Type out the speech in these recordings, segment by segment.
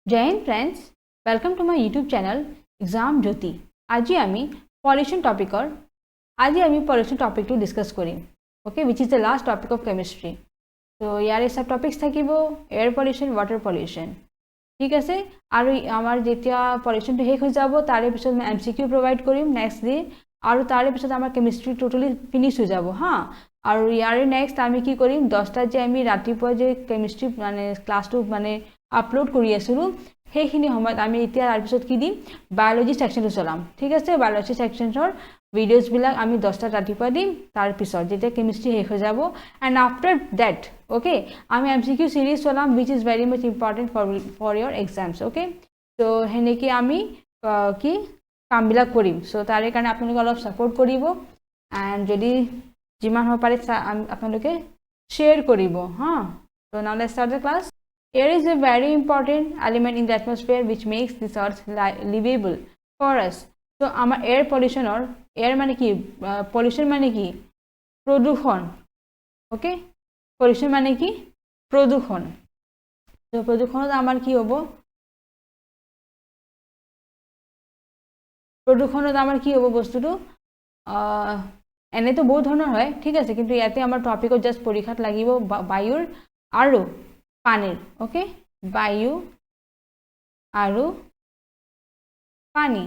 जय हिंद friends, welcome to my YouTube channel exam Jyoti. आज आमी पॉल्यूशन टॉपिक टू डिस्कस करिम। Okay, which is the last topic of chemistry. तो यार सब टॉपिक्स থাকিব एयर पॉल्यूशन, वाटर पॉल्यूशन। ठीक আছে, আৰু আমাৰ যেতিয়া পলিউশ্যনটো শেষ হৈ যাব তাৰে পিছত মই MCQ প্ৰভাইড কৰিম নেক্সট ডে, আৰু তাৰে পিছত আমাৰ কেমিষ্ট্ৰি টোটালি ফিনিশ হৈ যাব। হা, আৰু ইয়াৰে নেক্সট আমি কি কৰিম, 10টাত যে আমি ৰাতিপুৱা যে কেমিষ্ট্ৰি মানে ক্লাছটো মানে আপলোড কৰি আছিলোঁ সেইখিনি সময়ত আমি এতিয়া তাৰপিছত কি দিম, বায়'লজি ছেকশ্যনটো চলাম। ঠিক আছে, বায়'লজি ছেকশ্যনৰ ভিডিঅ'জবিলাক আমি 10টাত ৰাতিপুৱা দিম, তাৰপিছত যেতিয়া কেমিষ্ট্ৰি শেষ হৈ যাব। এণ্ড আফটাৰ ডেট ওকে আমি MCQ সিৰিজ চলাম which is very much important for your exams. Okay, তো সেনেকৈ আমি কি কামবিলাক কৰিম। চ' তাৰে কাৰণে আপোনালোকে অলপ ছাপোৰ্ট কৰিব এণ্ড যদি যিমান হ'ব পাৰে আপোনালোকে শ্বেয়াৰ কৰিব। হা, তো নাও let's start the class. Air is a very important element in the atmosphere which makes this earth livable for us. So our air pollution or air mane ki pollution mane ki produkshon. Okay, pollution mane ki produkshon. So produkshon amar ki hobo, produkshonot amar ki hobo bostuto এনে তো বহুত ধৰণৰ হয়। ঠিক আছে, কিন্তু ইয়াতে আমাৰ টপিকত জাষ্ট পৰীক্ষাত লাগিব বায়ুৰ আৰু পানীৰ। ওকে, বায়ু আৰু পানী,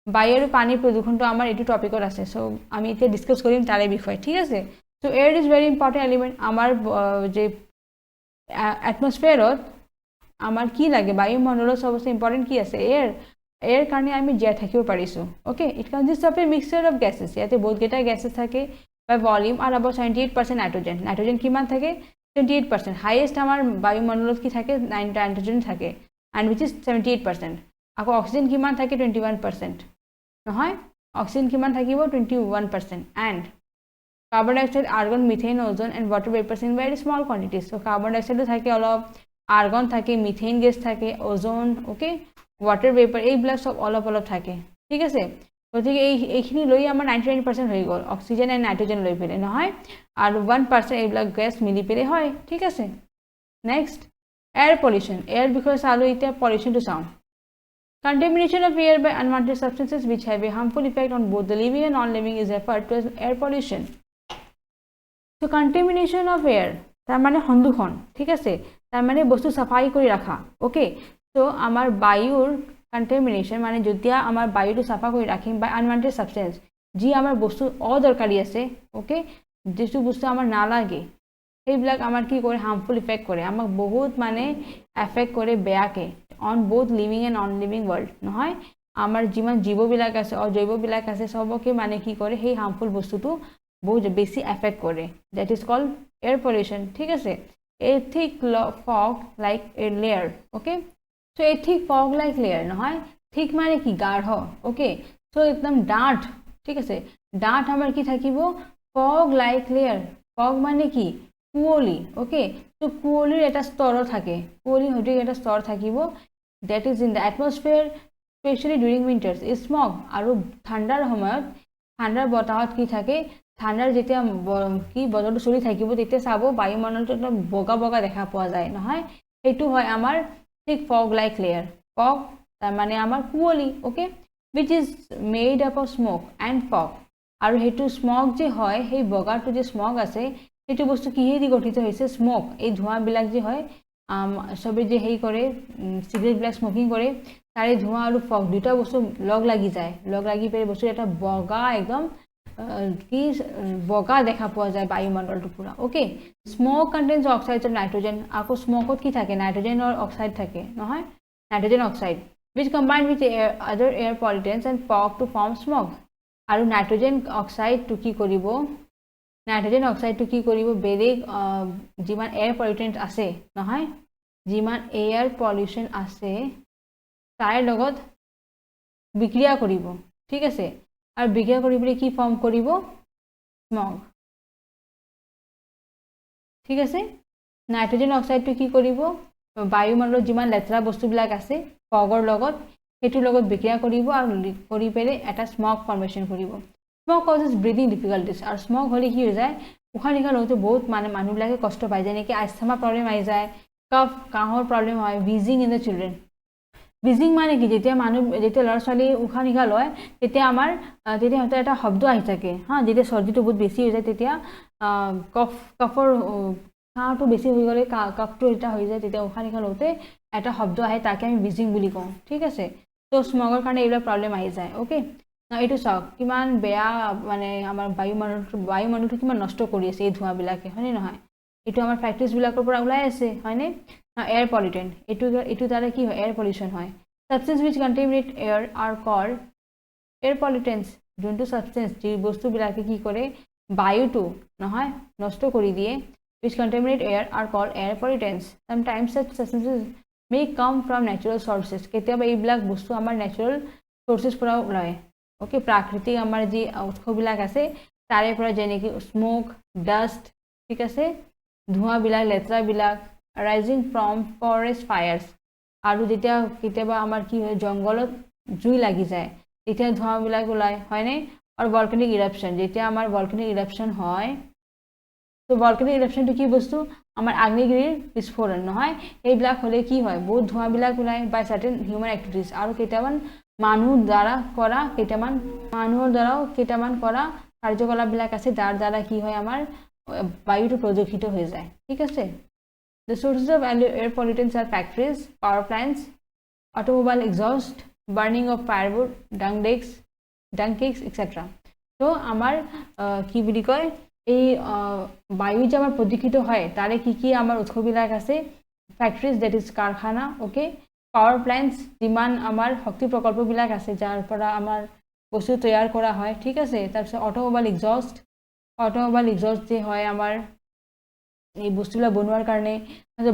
বায়ু আৰু পানীৰ প্ৰদূষণটো আমাৰ এইটো টপিকত আছে। চ' আমি এতিয়া ডিছকাছ কৰিম তাৰে বিষয়ে। ঠিক আছে, so' air is very important element. আমাৰ যে এটমস্ফিয়াৰত আমাৰ কি লাগে, বায়ুমণ্ডলত চবচে ইম্পৰ্টেণ্ট কি আছে, এয়াৰ। এয়াৰ কাৰণে আমি জীয়াই থাকিব পাৰিছোঁ। Okay, it কনজিষ্ট of A mixture of gases. ইয়াতে বহুতকেইটা গেছেছ থাকে বাই ভলিউম আৰু about 78% নাইট্ৰজেন। নাইট্ৰজেন কিমান থাকে, 28%। হাইয়েষ্ট আমাৰ বায়ুমণ্ডলত কি থাকে, নাইট্ৰজেন থাকে এণ্ড উইচ ইজ 78%। আকৌ অক্সিজেন কিমান থাকে, 21%। নহয়, অক্সিজেন কিমান থাকিব, 21%। And carbon dioxide, argon, methane, ozone and water vapours in very small quantities. So' carbon ডাইঅক্সাইডো থাকে অলপ, আৰ্গন থাকে, মিথেন গেছ থাকে, ওজন, ওকে, ৱাটাৰ ভেপাৰ, এইবিলাক চব অলপ অলপ থাকে। ঠিক আছে, গতিকে এইখিনি লৈ আমাৰ 99% হৈ গ'ল, অক্সিজেন এণ্ড নাইট্ৰজেন লৈ পেলাই। নহয়, আৰু 1% এইবিলাক গেছ মিলি পেলাই হয়। ঠিক আছে, নেক্সট এয়াৰ পলিউশ্যন। এয়াৰ বিষয়ে চালোঁ, এতিয়া পলিউশ্যনটো চাওঁ। Contamination of air by unwanted substances which have a harmful effect on both the living and non-living is referred to as air pollution. So contamination of air তাৰ মানে সন্দূষণ। ঠিক আছে, তাৰ মানে বস্তু চাফাই কৰি ৰাখা। ওকে, চ' আমাৰ বায়ুৰ কণ্টেমিনেশ্যন মানে যেতিয়া আমাৰ বায়ুটো চাফা কৰি ৰাখিম বাই আনৱান্টেড ছাবষ্টেঞ্চ, যি আমাৰ বস্তু অদৰকাৰী আছে, ওকে, যিটো বস্তু আমাৰ নালাগে, সেইবিলাক আমাৰ কি কৰে, হাৰ্মফুল ইফেক্ট কৰে, আমাক বহুত মানে এফেক্ট কৰে বেয়াকৈ on both living and non-living world। নহয়, আমাৰ যিমান জীৱবিলাক আছে, অজৈৱবিলাক আছে, চবকে মানে কি কৰে, সেই হাৰ্মফুল বস্তুটো বহুত বেছি এফেক্ট কৰে। That is called air pollution. ঠিক আছে, a thick fog like a layer. Okay, so' a thick fog like layer. নহয়, থিক মানে কি, গাঢ়। ওকে, চ' একদম ডাঠ। ঠিক আছে, ডাঠ আমাৰ কি থাকিব, ফগ লাইক লেয়াৰ। ফগ মানে কি, কুঁৱলী। ওকে, চ' কুঁৱলীৰ এটা স্তৰ থাকে, কুঁৱলী সদৃশ এটা স্তৰ থাকিব, that is in the atmosphere especially during winters। Smog আৰু ঠাণ্ডাৰ সময়ত, ঠাণ্ডাৰ বতাহত কি থাকে, ঠাণ্ডাৰ যেতিয়া কি বতৰটো চলি থাকিব তেতিয়া চাব বায়ুমণ্ডলটো একদম বগা বগা দেখা পোৱা যায়। নহয়, সেইটো হয় আমাৰ ঠিক ফগ লাইক লেয়াৰ। ফগ তাৰমানে আমাৰ কুঁৱলী। Okay, wish is made up of smoke and fog. আৰু সেইটো স্মগ যে হয়, সেই বগাটো যে স্মগ আছে, সেইটো বস্তু কিহেদি গঠিত হৈছে, স্মক, এই ধোঁৱাবিলাক যে হয়, চবে যে হেৰি কৰে, চিগাৰেটবিলাক স্মকিং কৰে, তাৰে ধোঁৱা আৰু ফগ দুটা বস্তু লগ লাগি যায়, লগ লাগি পেলাই বস্তু এটা বগা একদম কি বগা দেখা পোৱা যায় বায়ুমণ্ডলটো পুৰা। Okay, smog contains oxides of nitrogen. আকৌ স্মকত কি থাকে, নাইট্ৰজেনৰ অক্সাইড থাকে। নহয়, nitrogen oxide which combine with other air pollutants and fog to form smog। আৰু নাইট্ৰজেন অক্সাইডটো কি কৰিব, নাইট্ৰজেন অক্সাইডটো কি কৰিব, বেলেগ যিমান এয়াৰ পলিউটেণ্ট আছে, নহয়, যিমান এয়াৰ পলিউশ্যন আছে তাৰ লগত বিক্ৰিয়া কৰিব। ঠিক আছে, আৰু বিক্ৰিয়া কৰি পেলাই কি ফৰ্ম কৰিব, স্মগ। ঠিক আছে, নাইট্ৰজেন অক্সাইডটো কি কৰিব, বায়ুমণ্ডলত যিমান লেতেৰা বস্তুবিলাক আছে ফগৰ লগত, সেইটোৰ লগত বিক্ৰিয়া কৰিব আৰু কৰি পেলাই এটা স্মগ ফৰ্মেশ্যন কৰিব। Smog causes breeding difficulties. আৰু স্মগ হ'লে কি হৈ যায়, উশাহ নিশাহ লওঁতে বহুত মানুহবিলাকে কষ্ট পায়, যেনেকৈ আস্থামা প্ৰব্লেম আহি যায়, কফ কাহৰ প্ৰব্লেম হয় ভিজিং ইন দ্য চিলড্ৰেন ভিজিং মানে কি যেতিয়া ল'ৰা ছোৱালী উশাহ নিশাহ লয় তেতিয়া আমাৰ তেতিয়া সিহঁতৰ এটা শব্দ আহি থাকে হা যেতিয়া চৰ্দিটো বহুত বেছি হৈ যায় তেতিয়া কফৰ কাহটো বেছি হৈ গ'লে কফটো এটা হৈ যায় তেতিয়া উশাহ নিশাহ লওঁতে এটা শব্দ আহে তাকে আমি ভিজিং বুলি কওঁ ঠিক আছে তো স্মগৰ কাৰণে এইবিলাক প্ৰব্লেম আহি যায় অ'কে এইটো চাওক কিমান বেয়া মানে আমাৰ বায়ুমণ্ডলটো কিমান নষ্ট কৰি আছে এই ধোঁৱাবিলাকে হয়নে নহয় এইটো আমাৰ ফেক্টৰীজবিলাকৰ পৰা ওলাই আছে হয়নে এয়াৰ পলিউটেণ্ট এইটো দ্বাৰা কি হয় এয়াৰ পলিউশ্যন হয় substance which contaminate air are called air pollutants যোনটো ছাবষ্টেন্স যি বস্তুবিলাকে কি কৰে বায়ুটো নহয় নষ্ট কৰি দিয়ে which contaminate air are called air pollutants. Sometimes such substances may come from natural sources. কেতিয়াবা এইবিলাক বস্তু আমাৰ natural sources পৰা ওলায় অ'কে প্ৰাকৃতিক আমাৰ যি উৎসবিলাক আছে তাৰে পৰা যেনেকৈ স্মোক ডাষ্ট ঠিক আছে ধোঁৱাবিলাক লেতেৰাবিলাক arising from forest fires আৰু যেতিয়া কেতিয়াবা আমাৰ কি হয় জংঘলত জুই লাগি যায় তেতিয়া ধোঁৱাবিলাক ওলায় হয়নে আৰু ভলকেনিক ইৰাপশ্যন যেতিয়া আমাৰ ভলকেনিক ইৰাপশ্যন হয় তো ভলকেনিক ইৰাপশ্যনটো কি বস্তু আমাৰ আগ্নেয়গিৰিৰ বিস্ফোৰণ নহয় এইবিলাক হ'লে কি হয় বহুত ধোঁৱাবিলাক ওলায় বাই চাৰ্টেন হিউমেন এক্টিভিটিজ আৰু মানুহৰ দ্বাৰাও কেইটামান কৰা কাৰ্যকলাপবিলাক আছে যাৰ দ্বাৰা কি হয় আমাৰ বায়ুটো প্ৰদূষিত হৈ যায় ঠিক আছে The sources of air pollutants are factories, power plants, automobile exhaust, burning of firewood, dung cakes, etc. So, আমাৰ কি বুলি কয় এই বায়ু যে আমাৰ প্ৰদূষিত হয় তাৰে কি আমাৰ উৎসবিলাক আছে ফেক্টৰীজ ডেট ইজ কাৰখানা অ'কে পাৱাৰ প্লেণ্টছ যিমান আমাৰ শক্তি প্ৰকল্পবিলাক আছে যাৰ পৰা আমাৰ বস্তু তৈয়াৰ কৰা হয় ঠিক আছে তাৰপিছত অটোমোবাইল এক্সজষ্ট যে হয় আমাৰ এই বস্তুবিলাক বনোৱাৰ কাৰণে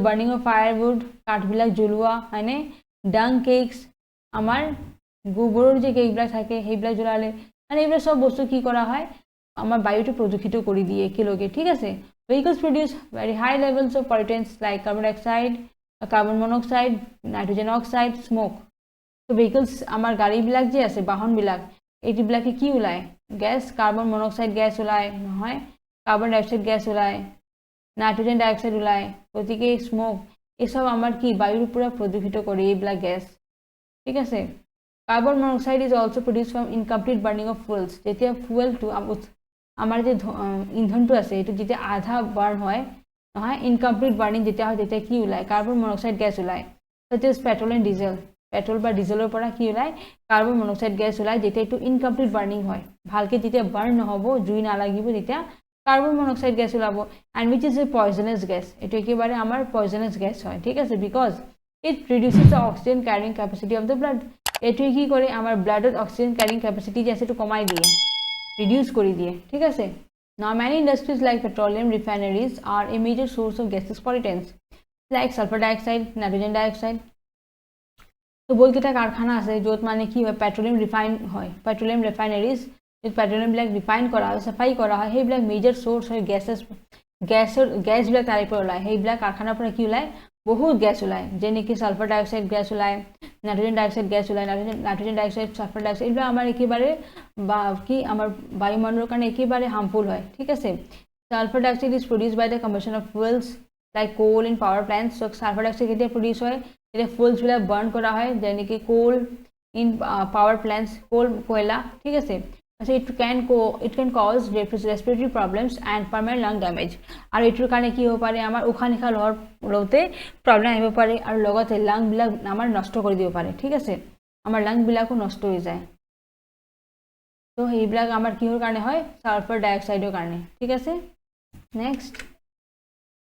বাৰ্ণিং অফ ফায়াৰউড কাঠবিলাক জ্বলোৱা হয়নে ডাং কেকছ আমাৰ গোবৰৰ যে কেকবিলাক থাকে সেইবিলাক জ্বলালে মানে এইবিলাক চব বস্তু কি কৰা হয় আমাৰ বায়ুটো প্ৰদূষিত কৰি দিয়ে একেলগে ঠিক আছে vehicles produce very high levels of pollutants like carbon dioxide carbon monoxide nitrogen oxide smoke so vehicles আমাৰ গাড়ীবিলাক যে আছে বাহনবিলাক এইবিলাকে কি ওলায় গেছ কাৰ্বন মনোক্সাইড গেছ ওলায় নহয় কাৰ্বন ডাইঅক্সাইড গেছ ওলায় নাইট্ৰোজেন ডাইঅক্সাইড ওলায় গতিকে স্মোক এইসব আমাৰ কি বায়ুৰ পৰা প্ৰদূষিত কৰে এইবিলাক গেছ ঠিক আছে carbon monoxide is also produce from incomplete burning of fuels যেতিয়া ফুয়েলটো আমাৰ যে ইন্ধনটো আছে এইটো যেতিয়া আধা বাৰ্ণ হয় নহয় ইনকমপ্লিট বাৰ্ণিং যেতিয়া হয় তেতিয়া কি ওলায় কাৰ্বন মনোক্সাইড গেছ ওলায় such as petrol and diesel petrol বা ডিজেলৰ পৰা কি ওলায় কাৰ্বন মনোক্সাইড গেছ ওলায় যেতিয়া এইটো ইনকমপ্লিট বাৰ্ণিং হয় ভালকৈ যেতিয়া বাৰ্ণ নহ'ব জুই নালাগিব তেতিয়া কাৰ্বন মনোক্সাইড গেছ ওলাব and which is a poisonous gas এইটো একেবাৰে আমাৰ পয়জনাছ গেছ হয় ঠিক আছে because it reduces the oxygen carrying capacity of the blood এইটোৱে কি কৰে আমাৰ ব্লাডত অক্সিজেন কেৰিং কেপাচিটি যে আছে এইটো কমাই দিয়ে ৰিডিউচ কৰি দিয়ে ঠিক আছে Now many industries like petroleum refineries are a major source of gaseous pollutants like sulfur dioxide, nitrogen dioxide. তো বহুতকেইটা কাৰখানা আছে য'ত মানে কি হয় পেট্ৰলিয়াম ৰিফাইন হয় পেট্ৰলিয়াম ৰিফাইনাৰিজ য'ত পেট্ৰলিয়ামবিলাক ৰিফাইন কৰা হয় চাফাই কৰা হয় সেইবিলাক মেজৰ চ'ৰ্চ হয় গেছবিলাক তাৰে পৰা ওলায় সেইবিলাক কাৰখানাৰ পৰা কি ওলায় বহুত গেছ ওলায় যেনেকৈ ছালফাৰ ডাইঅক্সাইড গেছ ওলায় নাইট্ৰজেন ডাইঅক্সাইড গেছ ওলায় নাইট্ৰজেন ডাইঅক্সাইড ছালফাৰ ডাইঅক্সাইড এইবিলাক আমাৰ একেবাৰে বা কি আমাৰ বায়ুমণ্ডলৰ কাৰণে একেবাৰে হাৰ্মফুল হয় ঠিক আছে sulphur dioxide is produce by the combustion of fuels like coal in power plants so' sulphur dioxide কেতিয়া প্ৰডিউচ হয় যেতিয়া ফুয়েলছবিলাক বাৰ্ণ কৰা হয় যেনেকৈ কোল ইন পাৱাৰ প্লেণ্টছ কয়লা ঠিক আছে it can cause respiratory problems and permanent lung damage আৰু এইটোৰ কাৰণে কি হ'ব পাৰে আমাৰ উশাহ নিশাহ লওঁতে প্ৰব্লেম আহিব পাৰে আৰু লগতে লাংবিলাক আমাৰ নষ্ট কৰি দিব পাৰে ঠিক আছে আমাৰ লাংবিলাকো নষ্ট হৈ যায় তো সেইবিলাক আমাৰ কিহৰ কাৰণে হয় ছালফাৰ ডাইঅক্সাইডৰ কাৰণে ঠিক আছে next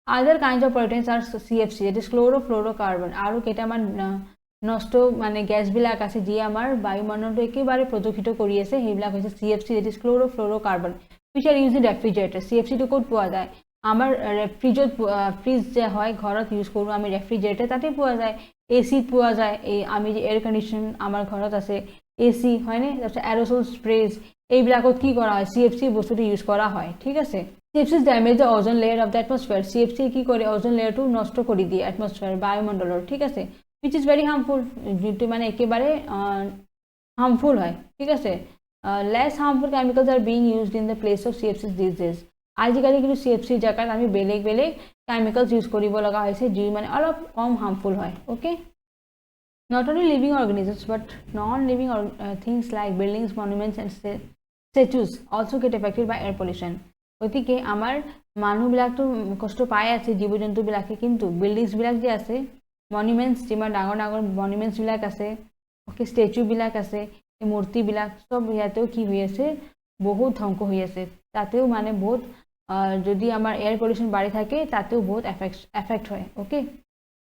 other kinds of pollutants are CFC that is chlorofluorocarbon আৰু কেইটামান নষ্ট মানে গেছবিলাক আছে যি আমাৰ বায়ুমণ্ডলটো একেবাৰে প্ৰদূষিত কৰি আছে সেইবিলাক হৈছে CFC that is chlorofluorocarbon which are used in refrigerator CFC টো ক'ত পোৱা যায় আমাৰ ফ্ৰিজ যে হয় ঘৰত ইউজ কৰোঁ আমি ৰেফ্ৰিজাৰেটৰ তাতে পোৱা যায় এচিত পোৱা যায় এই আমি যে এয়াৰ কণ্ডিশ্যন আমাৰ ঘৰত আছে এচি হয়নে তাৰপিছত এৰ'ছল স্প্ৰেজ এইবিলাকত কি কৰা হয় CFC বস্তুটো ইউজ কৰা হয় ঠিক আছে CFCs damage the ozone layer of the atmosphere CFC কি কৰে ওজন লেয়াৰটো নষ্ট কৰি দিয়ে এটমস্ফিয়াৰ বায়ুমণ্ডলৰ ঠিক আছে which is very harmful যেটো মানে একেবাৰে harmful হয় ঠিক আছে less harmful chemicals are being used in the place of CFCs these days আজিকালি কিন্তু CFC জাগাত আমি বেলেগ বেলেগ কেমিকেলছ ইউজ কৰিব লগা হৈছে যি মানে অলপ কম হাৰ্মফুল হয় okay not only living organisms but non-living things like buildings monuments and statues also get affected by air pollution গতিকে আমাৰ মানুহবিলাকতো কষ্ট পাই আছে জীৱ-জন্তুবিলাকে কিন্তু বিল্ডিংছবিলাক যে আছে মনুমেণ্টছ যিমান ডাঙৰ ডাঙৰ মনুমেণ্টছবিলাক আছে ওকে ষ্টেচুবিলাক আছে এই মূৰ্তিবিলাক সব ইয়াতেও কি হৈ আছে বহুত ধ্বংস হৈ আছে তাতেও মানে বহুত যদি আমাৰ এয়াৰ পলিউশ্যন বাঢ়ি থাকে তাতেও বহুত এফেক্ট হয় okay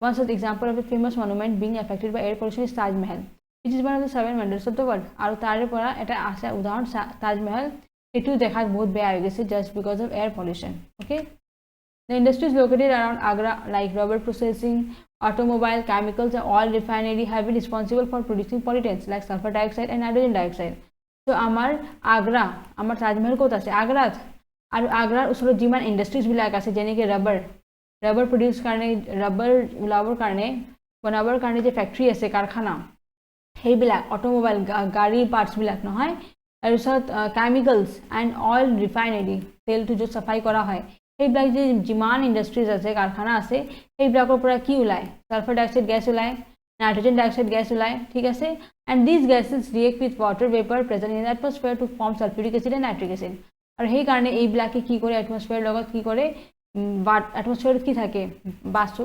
one such example of a famous monument being affected by air pollution is Taj Mahal which is one of the 7 wonders of the world আৰু তাৰে পৰা এটা আছে উদাহৰণ Taj Mahal এটো দেখাত বহুত বেয়া হৈ গৈছে just because of air pollution okay the industries located around Agra like rubber processing automobile chemicals and oil refinery have been responsible for producing pollutants like sulfur dioxide and nitrogen dioxide so আমাৰ আগ্ৰা আমাৰ Taj Mahal ক'ত আছে আগ্ৰাত আৰু আগ্ৰাৰ ওচৰত যিমান industries বিলাক আছে যেনেকে rubber produce karne rubber ulabor karne banabar karne je factory ase karkhana heibila automobile gari parts bilak nohoy aru sot chemicals and oil refinery tel to jo safai kora hoy heibila je jiman industries ase karkhana ase heibilakor pora ki ulai sulfur dioxide gas ulai nitrogen dioxide gas ulai thik ase and these gases react with water vapor present in the atmosphere to form sulfuric acid and nitric acid aru hei karne ei bilake ki kore atmosphere logot ki kore but atmosphere কি থাকে বাষ্প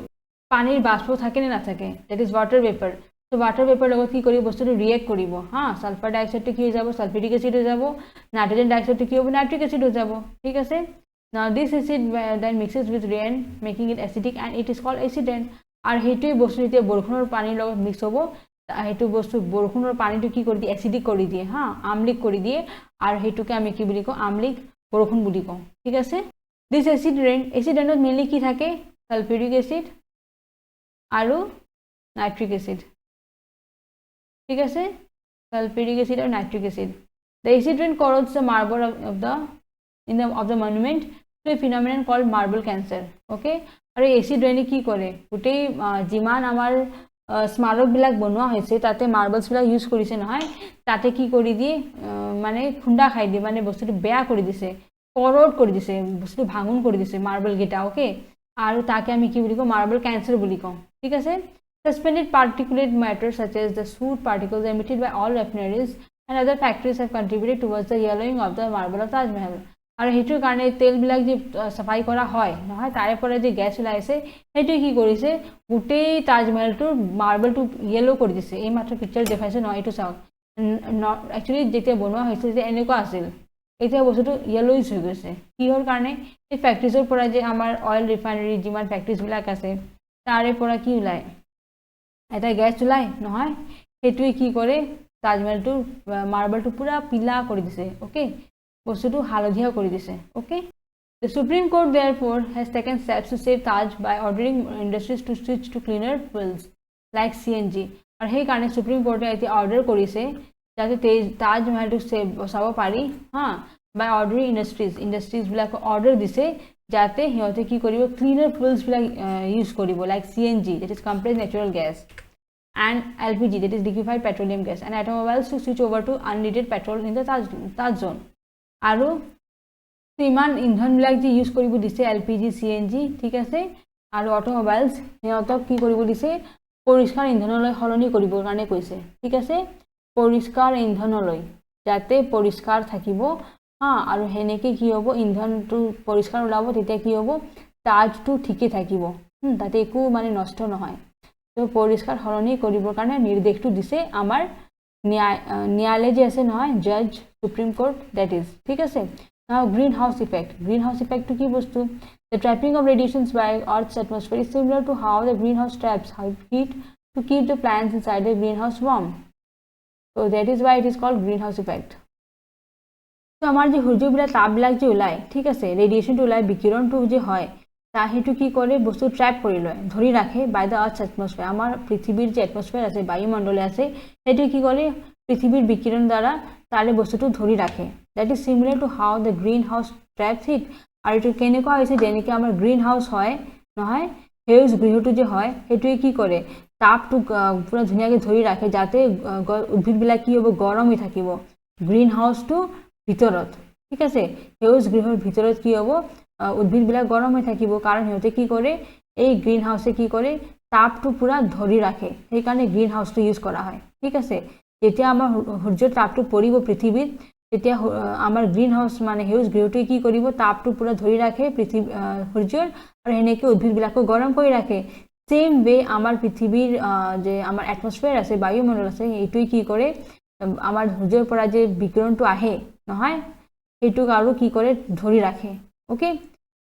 পানির বাষ্প থাকে না থাকে that is water vapour তো water vapour লগত কি করিব বস্তুটো রিঅ্যাক্ট করিব হ্যাঁ সালফার ডাইঅক্সাইডটো কি হৈ যাব সালফিউরিক অ্যাসিড হৈ যাব নাইট্রোজেন ডাইঅক্সাইডটো কি হ'ব নাইট্রিক অ্যাসিড হৈ যাব ঠিক আছে now this acid then mixes with rain making it acidic and it is called acid rain আৰ হেইটোই বস্তু যেতিয়া বৰষুণৰ পানীৰ লগত মিক্স হ'ব হেইটো বস্তু বৰষুণৰ পানীটো কি কৰি দিয়ে অ্যাসিডিক কৰি দিয়ে হ্যাঁ আমলিক কৰি দিয়ে আৰ হেইটোকে আমি কি বুলি কওঁ আমলিক বৰষুণ বুলি কওঁ ঠিক আছে This acid rain mainly ki thake sulfuric acid aru nitric acid thik ase sulfuric acid or nitric acid the acid rain corrodes the marble of the monument through a phenomenon called marble cancer okay aru acid rain ki kore gotei jiman amar স্মারক বিলাক বনোৱা হৈছে তাতে মাৰ্বলস বিলাক use কৰিছে নহয় তাতে কি কৰি দিয়ে মানে খুন্দা খাই দিয়ে মানে বস্তুটো বেয়া কৰি দিছে করোড করে দিছে বস্তু ভাঙন করে দিছে মার্বেল গেটা ওকে আর তাকে আমি কি বলি কো মার্বেল ক্যান্সার বলি কম ঠিক আছে suspended particulate matter such as the soot particles emitted by all refineries and other factories have contributed towards the yellowing of the marble of Taj Mahal আর হেতুৰ কাৰণে তেল বিলাক যে সাফাই কৰা হয় নহয় তাৰে পৰা যে গ্যাস ওলাইছে হেতু কি কৰিছে গুটেই তাজ মহলটোৰ মাৰ্বলটো ইয়েলো কৰি দিছে এই মাত্ৰ পিকচাৰ দেখাইছে নহয় এটো চাওক একচুয়ালি যেতিয়া বনোৱা হৈছে যে এনেকুৱা আছিল এতিয়া বস্তুটো ইয়েলোইজ হৈ গৈছে কিহৰ কাৰণে এই ফ্যাক্টৰিজৰ পৰা যে আমাৰ অয়েল ৰিফাইনাৰি যিমান ফ্যাক্টৰিজ বিলাক আছে তাৰে পৰা কি ওলাই এটা গ্যাস ওলাই নহয় হেতুই কি কৰে তাজমহলটো মাৰ্বলটো পুৰা পিলা কৰি দিছে ওকে বস্তুটো হালধীয়া কৰি দিছে okay The Supreme Court therefore has taken steps to save Taj by ordering industries to switch to cleaner fuels like CNG আৰু সেই কাৰণে সুপ্ৰিম কোৰ্টে এতিয়া অৰ্ডাৰ কৰিছে যাতে তাজ মহলটো সেভ বচাব পাৰি হ্যাঁ বাই অৰ্ডাৰিং ইণ্ডাষ্ট্ৰিজ বিলাক অৰ্ডাৰ দিছে যাতে হিয়তে কি কৰিব ক্লিনাৰ ফুয়েলছ বিলাক ইউজ কৰিব like CNG that is compressed natural gas and LPG that is liquefied petroleum gas and automobiles to switch over to unleaded petrol in the Taj zone আৰু ইমান ইন্ধন বিলাক যে ইউজ কৰিব দিছে LPG CNG ঠিক আছে আৰু অটোমোবাইলছ হিয়তক কি কৰিব দিছে পৰিষ্কাৰ ইন্ধনলৈ সলনি কৰিবৰ কাৰণে কৈছে ঠিক আছে পৰিষ্কাৰ ইন্ধনলৈ যাতে পৰিষ্কাৰ থাকিব হ্যাঁ আৰু হেনেকে কি হ'ব ইন্ধনটো পৰিষ্কাৰ ওলাব তেতিয়া কি হ'ব তাজটো ঠিকে থাকিব তাতে একো মানে নষ্ট নহয় তো পৰিষ্কাৰ সলনি কৰিবৰ কাৰণে নিৰ্দেশটো দিছে আমাৰ ন্যায়ালয় যে আছে নহয় জজ সুপ্ৰিম কোৰ্ট দ্যাট ইজ ঠিক আছে Now greenhouse effect to ki bostu the trapping of radiations by Earth's atmosphere is similar to how the greenhouse traps heat to keep the plants inside the greenhouse warm so that is why it is called greenhouse effect so amar je surjo bila tap bilak je ulai thik ase radiation to ulai bikiron to je hoy ta hetu ki kore bostu trap kori loy dhori rakhe by the Earth's atmosphere amar prithibir je atmosphere ase bayu mondole ase hetu ki kore prithibir bikiron dara tare bostu to dhori rakhe that is similar to how the greenhouse traps heat আর এটো কেনেকুৱা হৈছে যেনেকৈ আমাৰ green হাউস হয় নহয় হেউজ গৃহটো যে হয় হেতুই কি কৰে তাপটো পুৰা ধুনিয়াকৈ ধৰি ৰাখে যাতে উদ্ভিদ বিলাক কি হ'ব গৰম হৈ থাকিব গ্ৰীণ হাউসটো ভিতৰত ঠিক আছে সেউজ গৃহৰ ভিতৰত কি হ'ব উদ্ভিদবিলাক গৰম হৈ থাকিব কাৰণ সিহঁতে কি কৰে এই গ্ৰীণ হাউসে কি কৰে তাপটো পুৰা ধৰি ৰাখে সেইকাৰণে গ্ৰীণ হাউসটো ইউজ কৰা হয় ঠিক আছে যেতিয়া আমাৰ সূৰ্যৰ তাপটো পৰিব পৃথিৱীত তেতিয়া আমাৰ গ্ৰীণ হাউস মানে সেউজ গৃহটোৱে কি কৰিব তাপটো পুৰা ধৰি ৰাখে সূৰ্যৰ আৰু সেনেকৈ উদ্ভিদবিলাকো গৰম কৰি ৰাখে সেম ৱে আমাৰ পৃথিৱীৰ যে আমাৰ এটমস্ফিয়াৰ আছে বায়ুমণ্ডল আছে এইটোৱে কি কৰে আমাৰ সূৰ্যৰ পৰা যে বিকিৰণটো আহে নহয় এইটোক আৰু কি কৰে ধৰি ৰাখে ওকে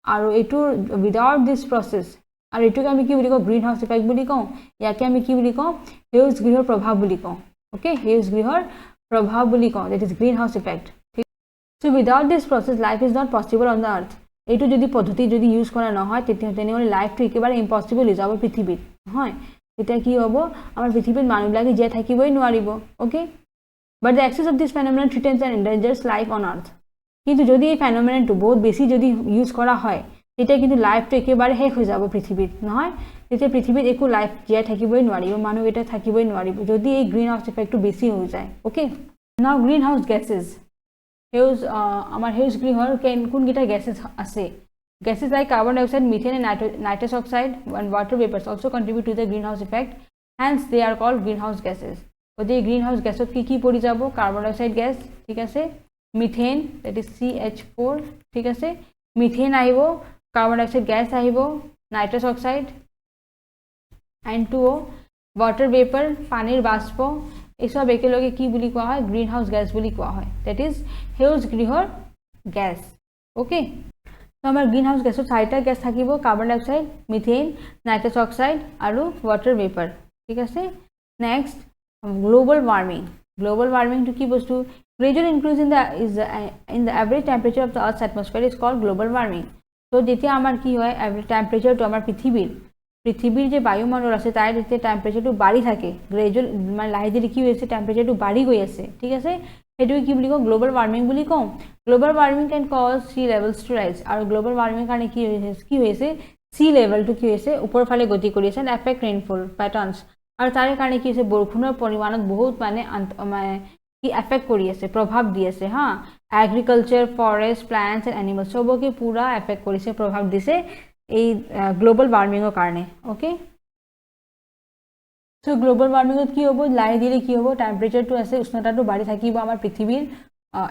আৰু এইটো উইদাউট দিস প্ৰসেস আৰু এইটোক আমি কি বুলি কওঁ গ্ৰীণ হাউস ইফেক্ট বুলি কওঁ ইয়াকে আমি কি বুলি কওঁ সেউজ গৃহৰ প্ৰভাৱ বুলি কওঁ ওকে সেউজ গৃহৰ প্ৰভাৱ বুলি কওঁ that is greenhouse effect so without this process life is not possible on the earth এইটো যদি পদ্ধতি যদি ইউজ কৰা নহয় তেনেহ'লে লাইফটো একেবাৰে ইম্পসিবল হৈ যাব পৃথিৱীত নহয় তেতিয়া কি হ'ব আমাৰ পৃথিৱীত মানুহবিলাকে জীয়াই থাকিবই নোৱাৰিব okay but the excess of this phenomenon threatens and endangers life on earth কিন্তু যদি এই ফেনোমেননটো বহুত বেছি যদি ইউজ কৰা হয় তেতিয়া কিন্তু লাইফটো একেবাৰে শেষ হৈ যাব পৃথিৱীত নহয় তেতিয়া পৃথিৱীত একো লাইফ জীয়াই থাকিবই নোৱাৰিব মানুহকেইটা থাকিবই নোৱাৰিব যদি এই গ্ৰীণ হাউস ইফেক্টটো বেছি হৈ যায় ওকে নাও গ্ৰীণ হাউস গেছেছ সেউজ আমাৰ সেউজ গৃহৰ কোনকেইটা গেছেছ আছে gases like carbon dioxide methane and nitrous oxide and water vapors also contribute to the greenhouse effect hence they are called greenhouse gases so the greenhouse gasot ki pori jabo carbon dioxide gas thik ase methane that is CH4 thik ase methane aibo carbon dioxide gas aibo nitrous oxide N2O water vapor panir baspo এসব একেলগে কি বুলি কোৱা হয় green হাউস gas বুলি কোৱা হয় that is সেউজ গৃহৰ গ্যাস ওকে তো আমাৰ গ্ৰীণ হাউস গ্যাসৰ চাৰিটা গ্যাস থাকিব কাৰ্বন ডাই অক্সাইড মিথেন নাইট্ৰাছ অক্সাইড আৰু ওয়াটাৰ ভেপাৰ ঠিক আছে নেক্সট গ্লোবাল ওয়াৰ্মিং to কি বস্তু gradual increase in the average temperature of the earth's atmosphere is called global warming so যেতিয়া আমাৰ কি হয় average temperature to আমাৰ পৃথিৱীৰ যে বায়ুমণ্ডল আছে তাৰ যেতিয়া টেম্পাৰেচাৰটো বাঢ়ি থাকে গ্ৰেজুৱেল মানে লাহে ধীৰে কি হৈছে টেম্পাৰেচাৰটো বাঢ়ি গৈ আছে ঠিক আছে সেইটো কি বুলি কওঁ গ্লোবাল ওয়াৰ্মিং বুলি কওঁ global warming can cause sea levels to rise আৰু গ্লোবাল ওয়াৰ্মিং কাৰণে কি হৈছে সি লেভেলটো কি হৈছে ওপৰ ফালে গতি কৰি আছে এণ্ড এফেক্ট ৰেইনফল প্যাটাৰ্নছ আৰু তাৰে কাৰণে কি হৈছে বৰষুণৰ পৰিমাণত বহুত মানে কি এফেক্ট কৰি আছে প্ৰভাৱ দি আছে হা এগ্ৰিকালচাৰ ফৰেষ্ট প্লান্টছ এণ্ড এনিমেলছ সবকে পুৰা এফেক্ট কৰিছে প্ৰভাৱ দিছে এই গ্লোবাল ওয়াৰ্মিংৰ কাৰণে ওকে সো গ্লোবাল ওয়াৰ্মিংত কি হ'ব লাহে ধীৰে কি হ'ব টেম্পাৰেচাৰটো আছে উষ্ণতাটো বাঢ়ি থাকিব আমাৰ পৃথিৱীৰ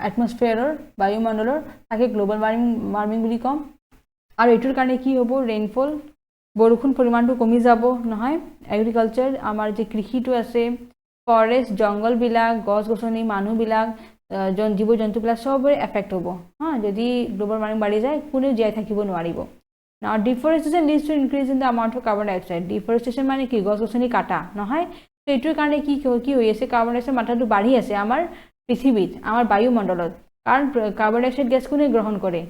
এটমস্ফিয়াৰৰ বায়ুমণ্ডলৰ তাকে গ্লোবাল ওয়াৰ্মিং বুলি কম আৰু এটোৰ কাৰণে কি হ'ব ৰেইনফল বৰষুণ পৰিমাণটো কমি যাব নহয় এগ্ৰিকালচাৰ আমাৰ যে কৃষিটো আছে ফৰেষ্ট জংগলবিলাক গছ-গছনি মানুহবিলাক জীৱ জন্তুবিলাক সবৰে এফেক্ট হ'ব হা যদি গ্লোবাল ওয়াৰ্মিং বাঢ়ি যায় কোনো জীয়াই থাকিব নোৱাৰিব Now deforestation leads to increase in the amount of carbon dioxide. Deforestation মানে কি গছ-গছনি কাটা নহয় তো এটোৰ কাৰণে কি হৈ আছে কাৰ্বন ডাই অক্সাইড মাত্ৰাটো বাঢ়ি আছে আমাৰ পৃথিৱীত আমাৰ বায়ুমণ্ডলত কাৰণ কাৰ্বন ডাই অক্সাইড গ্যাস কোনে গ্ৰহণ কৰে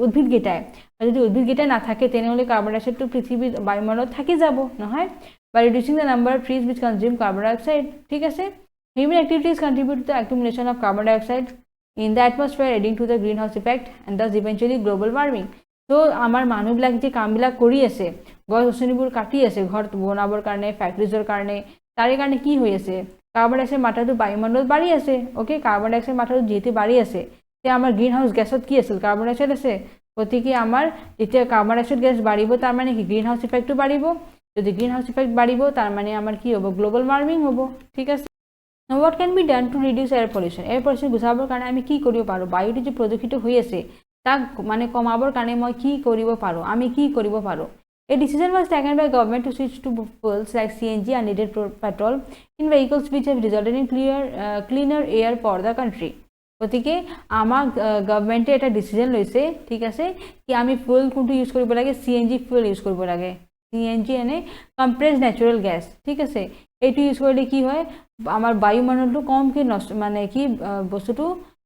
উদ্ভিদকেইটাই যদি উদ্ভিদকেইটাই নাথাকে তেনেহ'লে কাৰ্বন ডাই অক্সাইডটো পৃথিৱীত বায়ুমণ্ডলত থাকি যাব নহয় by reducing the number of trees which consume carbon dioxide ঠিক আছে human activities contribute to the accumulation of carbon dioxide in the atmosphere adding to the greenhouse effect and thus eventually global warming তো আমাৰ মানুহবিলাক যে কামবিলাক কৰি আছে গছ-গছনিবোৰ কাটি আছে ঘৰ বনাবৰ কাৰণে ফ্যাক্টৰীজৰ কাৰণে তাৰে কাৰণে কি হৈ আছে কাৰ্বন ডাই অক্সাইড মাত্ৰাটো বায়ুমণ্ডলত বাঢ়ি আছে ওকে কাৰ্বন ডাই অক্সাইড মাত্ৰাটো যেতি বাঢ়ি আছে তে আমাৰ গ্ৰীণ হাউস গ্যাসত কি আছিল কাৰ্বন ডাই অক্সাইড আছে গতিকে আমাৰ যেতিয়া কাৰ্বন ডাই অক্সাইড গ্যাস বাঢ়িব তাৰ মানে কি গ্ৰীণ হাউস ইফেক্টটো বাঢ়িব যদি গ্ৰীণ হাউস ইফেক্ট বাঢ়িব তাৰ মানে আমাৰ কি হ'ব গ্লোবাল ওয়াৰ্মিং হ'ব ঠিক আছে Now what can be done to reduce air pollution গুচাবৰ কাৰণে আমি কি কৰিব পাৰো বায়ুটো যে প্ৰদূষিত হৈ আছে তাক মানে কমাবৰ কাৰণে মই কি কৰিব পাৰো আমি কি কৰিব পাৰো A decision was taken by government to switch to fuels like CNG and unleaded petrol in vehicles which have resulted in cleaner air for the country গতিকে আমাৰ গভৰ্নমেন্টে এটা ডিসিশন লৈছে ঠিক আছে কি আমি ফুয়েল কোনটো ইউজ কৰিব লাগে CNG ফুয়েল ইউজ কৰিব লাগে CNG এনে compressed natural gas ঠিক আছে এইটো ইউজ কৰিলে কি হয় আমাৰ বায়ুমণ্ডলটো কমকে মানে কি বস্তুটো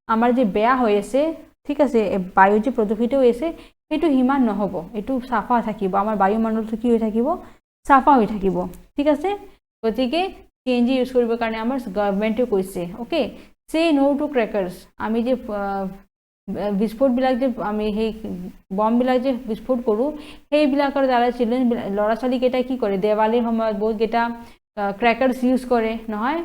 আমাৰ যে বেয়া হৈ আছে ঠিক আছে বায়ু যে প্ৰদূষিত হৈ আছে এটো হিমান নহব এটো সাফা থাকিব আমাৰ বায়ুমণ্ডলটো কি হৈ থাকিব সাফা হৈ থাকিব ঠিক আছে গতিকে CNG ইউজ কৰিবৰ কাৰণে আমাৰ গভৰ্নমেন্টে কৈছে okay say no two crackers আমি যে বিস্ফোট বিলাক যে আমি সেই বম বিলাক যে বিস্ফোট কৰো সেই বিলাকৰ দ্বাৰা চিলড্ৰেন লৰা ছোৱালী কেটা কি কৰে দেৱালীৰ সময়ত বহুত কেটা ক্ৰ্যাকাৰ্স ইউজ কৰে নহয়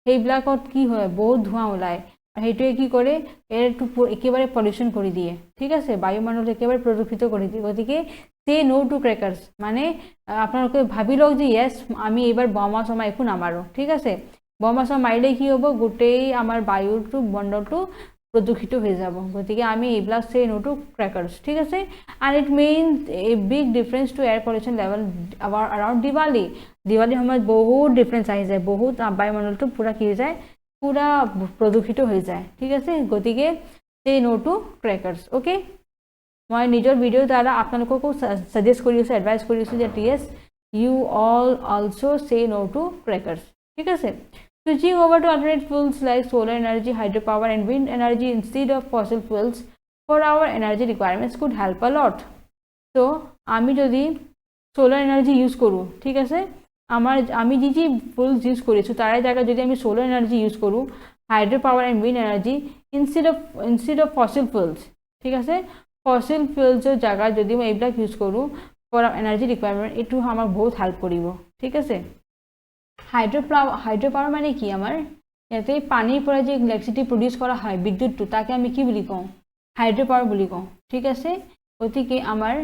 সেই বিলাকত কি হয় বহুত ধোঁৱা ওলায় সেইটোৱে কি কৰে এয়াৰটো একেবাৰে পলিউশ্যন কৰি দিয়ে ঠিক আছে বায়ুমণ্ডল একেবাৰে প্ৰদূষিত কৰি দিয়ে গতিকে সে নো টু ক্ৰেকাৰ্ছ মানে আপোনালোকে ভাবি লওক যে ইয়েছ আমি এইবাৰ বোমা চমা একো নামাৰো ঠিক আছে বোমা চমা মাৰিলে কি হ'ব গোটেই আমাৰ বায়ুটো মণ্ডলটো প্ৰদূষিত হৈ যাব গতিকে আমি এইবিলাক সে নো টু ক্ৰেকাৰ্ছ ঠিক আছে and it means a big difference to air pollution level around Diwali দিৱালীৰ সময়ত বহুত ডিফাৰেঞ্চ আহি যায় বহুত বায়ুমণ্ডলটো পুৰা কি হৈ যায় পুৰা প্ৰদূষিত হৈ যায় ঠিক আছে গতিকে say no two crackers okay মই নিজৰ ভিডিঅ'ৰ দ্বাৰা আপোনালোককো সাজেষ্ট কৰি আছোঁ এডভাইচ কৰি আছোঁ যে য়েছ U all also say no two crackers ঠিক আছে switching over to alternate fuels like solar energy hydropower and wind energy instead of fossil fuels for our energy requirements could help a lot so আমি যদি solar energy use কৰো ঠিক আছে আমি যি fools use কৰিছো তাৰে জায়গায় যদি আমি solar energy use কৰো hydropower and wind energy instead of fossil fuels ঠিক আছে fossil fuels ৰ জায়গায় যদি মই এইবিলাক ইউজ কৰো for energy requirement এটো আমাক বহুত হেল্প কৰিব ঠিক আছে হাইড্ৰোপাৱাৰ মানে কি আমাৰ ইয়াতে পানীৰ পৰা যে ইলেক্ট্ৰিচিটি প্ৰডিউস কৰা হয় বিদ্যুৎটো তাকে আমি কি বুলি কওঁ হাইড্ৰোপাৱাৰ বুলি কওঁ ঠিক আছে গতিকে আমাৰ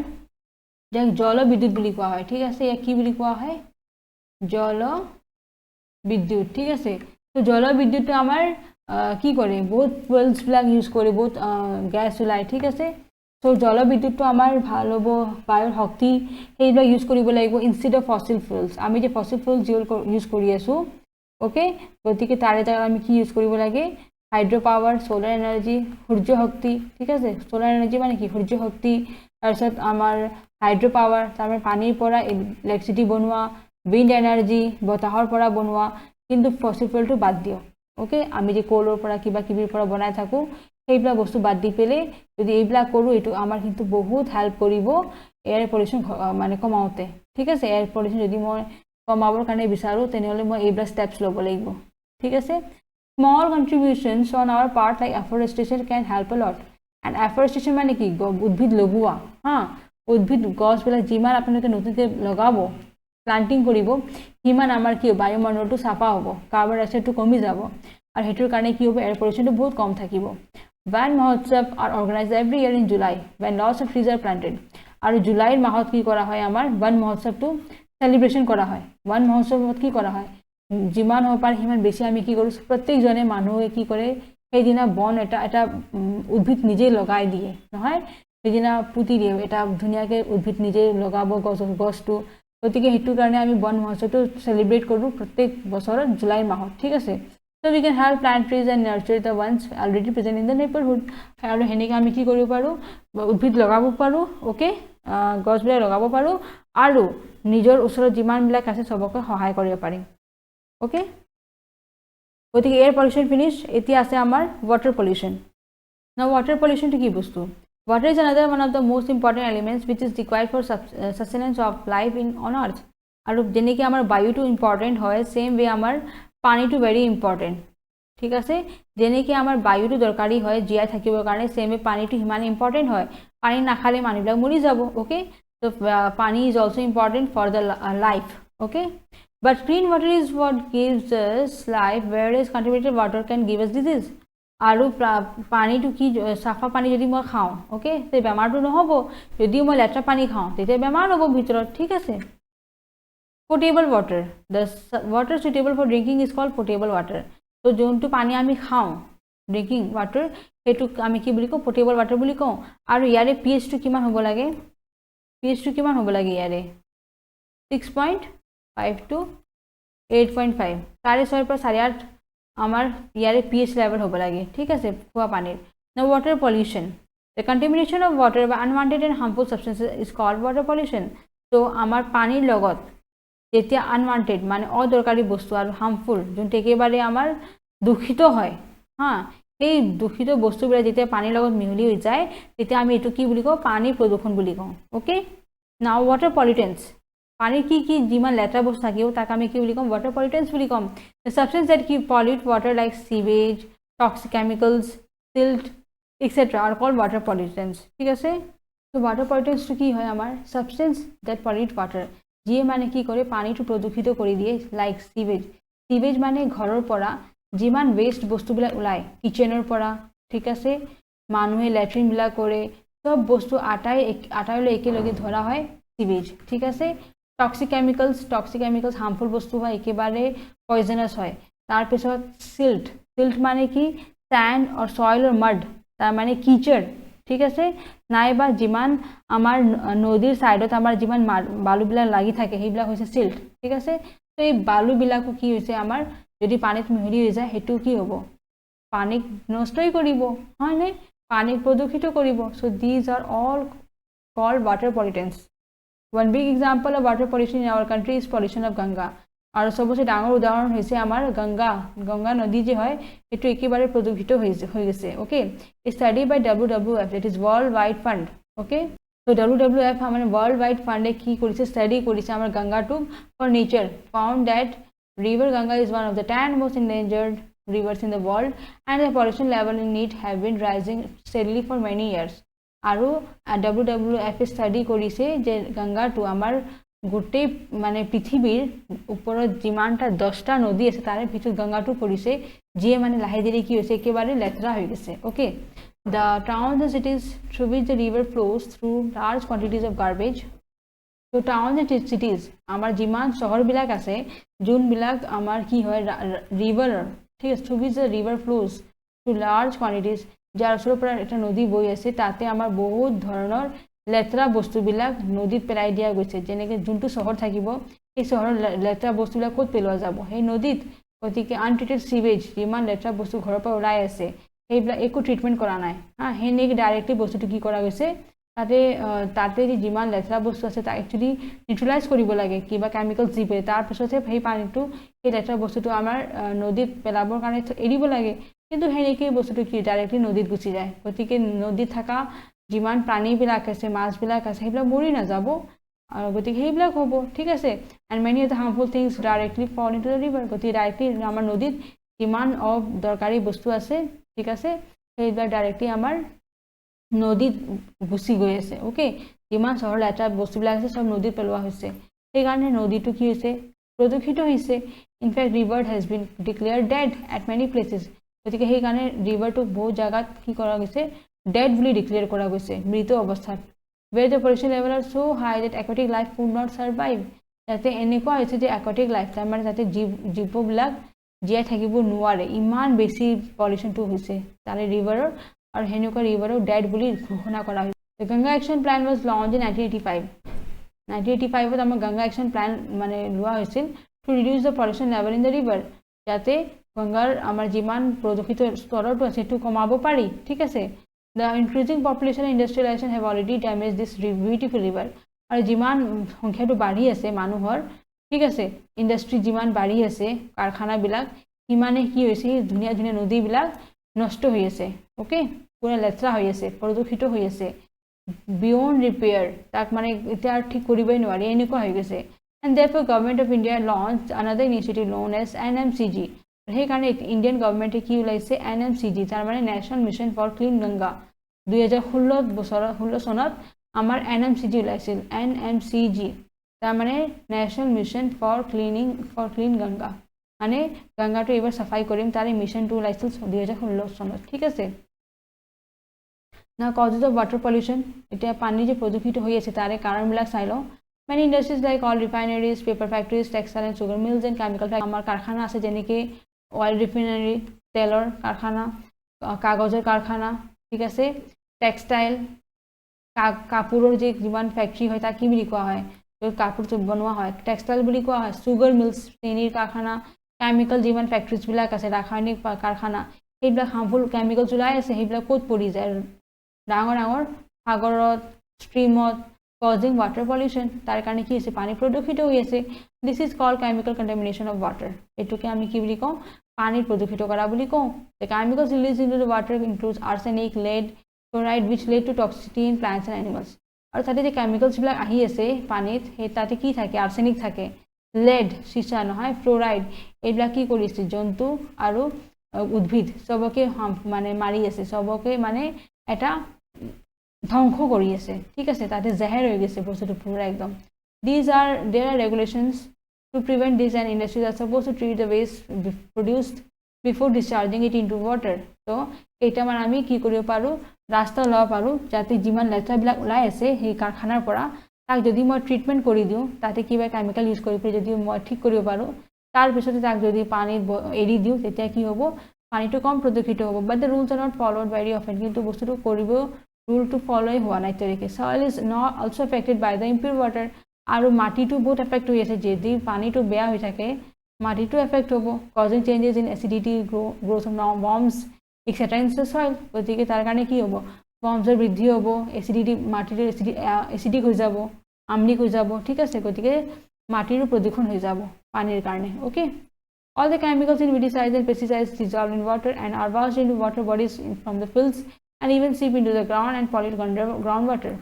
যে জলবিদ্যুৎ বুলি কোৱা হয় ঠিক আছে ইয়াক কি বুলি কোৱা হয় জলবিদ্যুৎ ঠিক আছে তো জলবিদ্যুৎটো আমাৰ কি কৰে বহুত ফুয়েলস বিলাক ইউজ কৰে বহুত গ্যাস ওলাই ঠিক আছে তো জলবিদ্যুৎটো আমাৰ ভাল হ'ব বায়ুৰ শক্তি সেইবিলাক ইউজ কৰিব লাগিব ইনষ্টেড অফ ফসিল ফুয়েলস আমি যে ফসিল ফুয়েলস ইউজ কৰি আছো ওকে গতিকে তাৰে জায়গায় আমি কি ইউজ কৰিব লাগে হাইড্ৰোপাৱাৰ সোলাৰ এনাৰ্জি সূৰ্য শক্তি ঠিক আছে সোলাৰ এনাৰ্জি মানে কি সূৰ্য শক্তি তাৰপিছত আমাৰ হাইড্ৰোপাৱাৰ তাৰমানে পানীৰ পৰা ইলেক্ট্ৰিচিটি বনোৱা উইণ্ড এনাৰ্জি বতাহৰ পৰা বনোৱা কিন্তু ফসিল ফুয়েলটো বাদ দিও ওকে আমি যে কোলৰ পৰা কিবা কিবিৰ পৰা বনাই থাকো সেইবিলাক বস্তু বাদ দি পেলে যদি এইবিলাক কৰো এটো আমাৰ কিন্তু বহুত হেল্প কৰিব এয়াৰ পলিউশ্যন মানে কমাওতে ঠিক আছে এয়াৰ পলিউশ্যন যদি মই কমাবৰ কাৰণে বিচাৰো তেনেহলে মই এইবিলাক স্টেপস ল'ব লাগিব ঠিক আছে small contributions on our part like afforestation can help a lot and afforestation মানে কি উদ্ভিদ লগোৱা উদ্ভিদ গছবিলাক যিমান আপোনালোকে নতুনকৈ লগাব প্লান্টিং কৰিব হিমান আমাৰ কি বায়ুমণ্ডলটো সাফা হ'ব কাৰ্বন ডাই অক্সাইডটো কমি যাব আৰু হেতুৰ কাৰণে কি হ'ব এয়াৰ পলিউশ্যনটো বহুত কম থাকিব Van Mahotsav are organized every year in July when lots of trees are planted. আৰু জুলাইৰ মাহত কি কৰা হয় আমাৰ বন মহোৎসৱটো সেলিব্ৰেশন কৰা হয় বন মহোৎসৱত কি কৰা হয় যিমান হ'ব পাৰে সিমান বেছি আমি কি কৰো প্ৰত্যেকজনে মানুহে কি কৰে সেইদিনা বন এটা উদ্ভিদ নিজে লগাই দিয়ে নহয় সেইদিনা পুতি দিয়ে এটা ধুনীয়াকে উদ্ভিদ নিজে লগাব গছটো গতিকে হেতুৰ কাৰণে আমি বন মহোৎসৱটো সেলিব্ৰেট কৰো প্ৰত্যেক বছৰত জুলাই মাহত ঠিক আছে So we can help plant trees and nurture the ones already present in the neighborhood. আৰু হেনেকে আমি কি কৰিব পাৰো উদ্ভিদ লগাব পাৰো ওকে গছবিলাক লগাব পাৰো আৰু নিজৰ ওচৰত যিমান বিলাক আছে সবকে সহায় কৰিব পাৰিম ওকে গতিকে এয়াৰ পলিউশ্যন ফিনিশ এতিয়া আছে আমাৰ ওয়াটাৰ পলিউশ্যন নাও ওয়াটাৰ পলিউশ্যন কি বস্তু water is another one of the most important elements which is required for sustenance of life on earth আৰু যেনেকৈ আমাৰ বায়ুটো ইম্পৰ্টেন্ট হয় সেম ৱে আমাৰ পানীটো ভেৰি ইম্পৰ্টেন্ট ঠিক আছে যেনেকৈ আমাৰ বায়ুটো দৰকাৰী হয় জীয়াই থাকিবৰ কাৰণে সেম ৱে পানীটো হিমান ইম্পৰ্টেন্ট হয় পানী নাখালে মানুহবিলাক মৰি যাব okay so pani is also important for the life okay but clean water is what gives us life whereas contaminated water can give us disease আৰু পানীটো কি সাফা পানী যদি মই খাওঁ ওকে তে বেমাৰটো নহব যদি মই লেতেৰা পানী খাওঁ তেতিয়া বেমাৰ হ'ব ভিতৰত ঠিক আছে potable water the water suitable for drinking is called potable water so jontu pani ami khao drinking water hetu ami ki buli ko potable water buli ko aru yare pH to kiman hobo lage pH to kiman hobo lage yare 6.5 to 8.5 tare 6 par 8 amar yare pH level hobo lage thik ase khua panir now water pollution the contamination of water by unwanted and harmful substances is called water pollution so amar panir logot যেতিয়া unwanted মানে অদৰকাৰী বস্তু আৰু harmful যোনটো একেবাৰে আমাৰ দূষিত হয় এই দূষিত বস্তুবিলাক যেতিয়া পানীৰ লগত মিহলি হৈ যায় তেতিয়া আমি এটো কি বুলি কওঁ পানী প্ৰদূষণ বুলি কওঁ ওকে নাও ওয়াটাৰ পলিউটেন্স পানীৰ কি যিমান লেতেৰা বস্তু থাকিব তাক আমি কি বুলি কওঁ ওয়াটাৰ পলিউটেন্স বুলি কম the substance that keep pollute water like sewage toxic chemicals silt etc are called water pollutants ঠিক আছে তো ওয়াটার পলিউটেন্স কি হয় আমাৰ substance that pollute water যিয়ে মানে কি কৰে পানীটো প্ৰদূষিত কৰি দিয়ে লাইক সিৱেজ মানে ঘৰৰ পৰা যিমান ৱেষ্ট বস্তুবিলাক ওলায় কিচেনৰ পৰা ঠিক আছে মানুহে লেট্ৰিনবিলাক কৰে সব বস্তু আটাইলৈ একেলগে ধৰা হয় সিৱেজ ঠিক আছে টক্সিক কেমিকেলছ হাৰ্মফুল বস্তু হয় একেবাৰে পয়জনাছ হয় তাৰপিছত সিল্ট মানে কি sand or soil or mud তাৰ মানে কিচৰ ঠিক আছে নাইবা যিমান আমাৰ নদীৰ সাইডত আমাৰ যিমান বালুবিলাক লাগি থাকে সেইবিলাক হৈছে সিল্ট ঠিক আছে তো এই বালুবিলাকো কি হৈছে আমাৰ যদি পানীত মিহলি হৈ যায় হেতু কি হ'ব পানীক নষ্টই কৰিব হয়নে পানীক প্ৰদূষিত কৰিব so these are all called water pollutants one big example of water pollution in our country is pollution of Ganga আৰু সবচে ডাঙৰ উদাহৰণ হৈছে আমাৰ গংগা নদী যে হয় এটো একেবাৰে প্ৰদূষিত হৈ গৈছে okay study by WWF that is world wide fund okay so WWF মানে world wide fund এ কি কৰিছে স্টাডি কৰিছে আমাৰ গংগাটো for nature found that river Ganga is one of the 10 most endangered rivers in the world and the pollution level in it have been rising steadily for many years আৰু WWF study কৰিছে যে গংগাটো আমাৰ গোটেই মানে পৃথিৱীৰ ওপৰত যিমানটা 10টা নদী আছে তাৰে ভিতৰত গংগাটো পৰিছে যিয়ে মানে লাহে ধীৰে কি হৈছে একেবাৰে লেতেৰা হৈ গৈছে okay the towns and cities through which the river flows through large quantities of garbage so towns and cities আমাৰ যিমান চহৰবিলাক আছে যোনবিলাক আমাৰ কি হয় ৰিভাৰ ঠিক আছে through which the river flows through large quantities যাৰ ওচৰৰ পৰা এটা নদী বৈ আছে তাতে আমাৰ বহুত ধৰণৰ লেতেৰা বস্তুবিলাক নদীত পেলাই দিয়া গৈছে যেনেকৈ যোনটো চহৰ থাকিব এই চহৰৰ লেতেৰা বস্তুবিলাক ক'ত পেলোৱা যাব সেই নদীত গতিকে আনট্ৰিটেড সিৱেজ যিমান লেতেৰা বস্তু ঘৰৰ পৰা ওলাই আছে সেইবিলাক একো ট্ৰিটমেণ্ট কৰা নাই সেনেকৈ ডাইৰেক্টলি বস্তুটো কি কৰা গৈছে তাতে যিমান লেতেৰা বস্তু আছে তাক একচুৱেলি নিউট্ৰেলাইজ কৰিব লাগে কিবা কেমিকেলছ দি পেলাই তাৰপিছতহে সেই পানীটো সেই লেতেৰা বস্তুটো আমাৰ নদীত পেলাবৰ কাৰণে এৰিব লাগে কিন্তু সেনেকৈ বস্তুটো কি ডাইৰেক্টলি নদীত গুচি যায় গতিকে নদীত থকা যিমান প্ৰাণীবিলাক আছে মাছবিলাক আছে সেইবিলাক মৰি নাযাব আৰু গতিকে সেইবিলাক হ'ব ঠিক আছে and many of the harmful things directly ফল ইনটু দ্য ৰিভাৰ গতিকে ডাইৰেক্টলি আমাৰ নদীত যিমান দৰকাৰী বস্তু আছে ঠিক আছে সেইবিলাক ডাইৰেক্টলি আমাৰ নদীত গুচি গৈ আছে ওকে যিমান চহৰ লেতেৰা বস্তুবিলাক আছে সব নদীত পেলোৱা হৈছে সেইকাৰণে নদীটো কি হৈছে প্ৰদূষিত হৈছে in fact river has been declared dead at many places গতিকে সেইকাৰণে ৰিভাৰটো বহুত জাগাত কি কৰা গৈছে dead বুলি ডিক্লেয়াৰ কৰা গৈছে মৃত অৱস্থাত where the pollution level are so high that aquatic life could not survive যাতে এনেকুৱা হৈছে যে aquatic life তাৰ মানে যাতে জীৱবিলাক জীয়াই থাকিব নোৱাৰে ইমান বেছি পলিউশনটো হৈছে তাৰে ৰিভাৰৰ আৰু হেনেকুৱা ৰিভাৰৰ ডেড বুলি ঘোষণা কৰা হৈছে the Ganga action plan was launched in 1985 ত আমাৰ গংগা action plan মানে লোৱা হৈছিল to reduce the pollution level in the river যাতে গংগাৰ আমাৰ যিমান প্ৰদূষিত স্তৰটো আছে সেইটো কমাব পাৰি ঠিক আছে The increasing population and industrialization have already damaged this beautiful river. আৰু যিমান সংখ্যাটো বাঢ়ি আছে মানুহৰ ঠিক আছে ইন্ডাষ্ট্ৰি যিমান বাঢ়ি আছে কাৰখানাবিলাক ইমানে কি হৈছে ধুনীয়া ধুনীয়া নদীবিলাক নষ্ট হৈ আছে ওকে পুৰা লেতেৰা হৈ আছে প্ৰদূষিত হৈ আছে বিয়ণ্ড ৰিপেয়াৰ তাক মানে এতিয়া ঠিক কৰিবই নোৱাৰি এনেকুৱা হৈ গৈছে and therefore government of India launched another initiative known as NMCG সেইকাৰণে ইণ্ডিয়ান গভৰ্ণমেণ্টে কি ওলাইছে NMCG তাৰ মানে national mission for clean Ganga 2016 চনত আমাৰ NMCG ওলাইছিল NMCG তাৰ মানে national mission for clean Ganga মানে গংগাটো এবাৰ সাফাই কৰিম তাৰে মিছনটো ওলাইছিল 2016 চনত ঠিক আছে না কজেস অফ ওয়াটাৰ পলিউশন এটা পানী যে প্ৰদূষিত হৈ আছে তাৰে কাৰণবিলাক চাই লওঁ many industries like oil refineries paper factories textile and sugar mills and chemical factories আমাৰ কাৰখানা আছে যেনেকৈ oil refinery তেলৰ কাৰখানা কাগজৰ কাৰখানা ঠিক আছে টেক্সটাইল কাপোৰৰ যে যিমান ফ্যাক্টৰি হয় তা কি বুলি কোৱা হয় য'ত কাপোৰ বনোৱা হয় টেক্সটাইল বুলি কোৱা হয় সুগাৰ মিলছ চেনিৰ কাৰখানা কেমিকেল যিমান ফ্যাক্টৰিজ বিলাক আছে ৰাসায়নিক কাৰখানা সেইবিলাক হাৰ্মফুল কেমিকেলছ ওলাই আছে সেইবিলাক ক'ত পৰি যায় ডাঙৰ ডাঙৰ সাগৰত ষ্ট্ৰীমত causing water pollution তাৰ কাৰণে কি হৈছে পানী প্ৰদূষিত হৈ আছে this is called chemical contamination of water এটোকে আমি কি বুলি কওঁ পানী প্ৰদূষিত কৰা বুলি কওঁ the chemicals released into the water includes arsenic lead fluoride which lead to toxicity in plants and animals আৰু তাতে যে কেমিকেলছ বিলাক আহি আছে পানীত হে তাতে কি থাকে আৰ্ছেনিক থাকে lead সীসা নহয় fluoride এইবিলাক কি কৰিছে জন্তু আৰু উদ্ভিদ সবকে মানে মাৰি আছে সবকে মানে এটা ধ্বংস কৰি আছে ঠিক আছে তাতে জহৰ হৈ গৈছে বস্তুটো পুৰা একদম there are regulations to prevent this and industries are supposed to treat the waste produced before discharging it into water তো কেইটামান আমি কি কৰিব পাৰোঁ ৰাস্তা ল'ব পাৰোঁ যাতে যিমান লেতেৰাবিলাক ওলাই আছে সেই কাৰখানাৰ পৰা তাক যদি মই ট্ৰিটমেণ্ট কৰি দিওঁ তাতে কিবা কেমিকেল ইউজ কৰি পেলাই যদি মই ঠিক কৰিব পাৰোঁ তাৰপিছতে তাক যদি পানীত এৰি দিওঁ তেতিয়া কি হ'ব পানীটো কম প্ৰদূষিত হ'ব but the rules are not followed very often কিন্তু বস্তুটো কৰিব ৰুলটো ফলোই হোৱা নাই এতিয়ালৈকে soil is not also' affected by the impure water আৰু মাটিটো বহুত এফেক্ট হৈ আছে যদি পানীটো বেয়া হৈ থাকে মাটিটো এফেক্ট হ'ব causing changes in acidity growth of bombs extra in the soil গতিকে তাৰ কাৰণে কি হ'ব বম্বছৰ বৃদ্ধি হ'ব এচিডিটি মাটিৰ এচিডিক হৈ যাব আমলিক হৈ যাব ঠিক আছে গতিকে মাটিৰো প্ৰদূষণ হৈ যাব পানীৰ কাৰণে okay all the chemicals in pesticides and pesticides dissolved in water and are washed into water bodies from the fields and even seep into the ground and pollute groundwater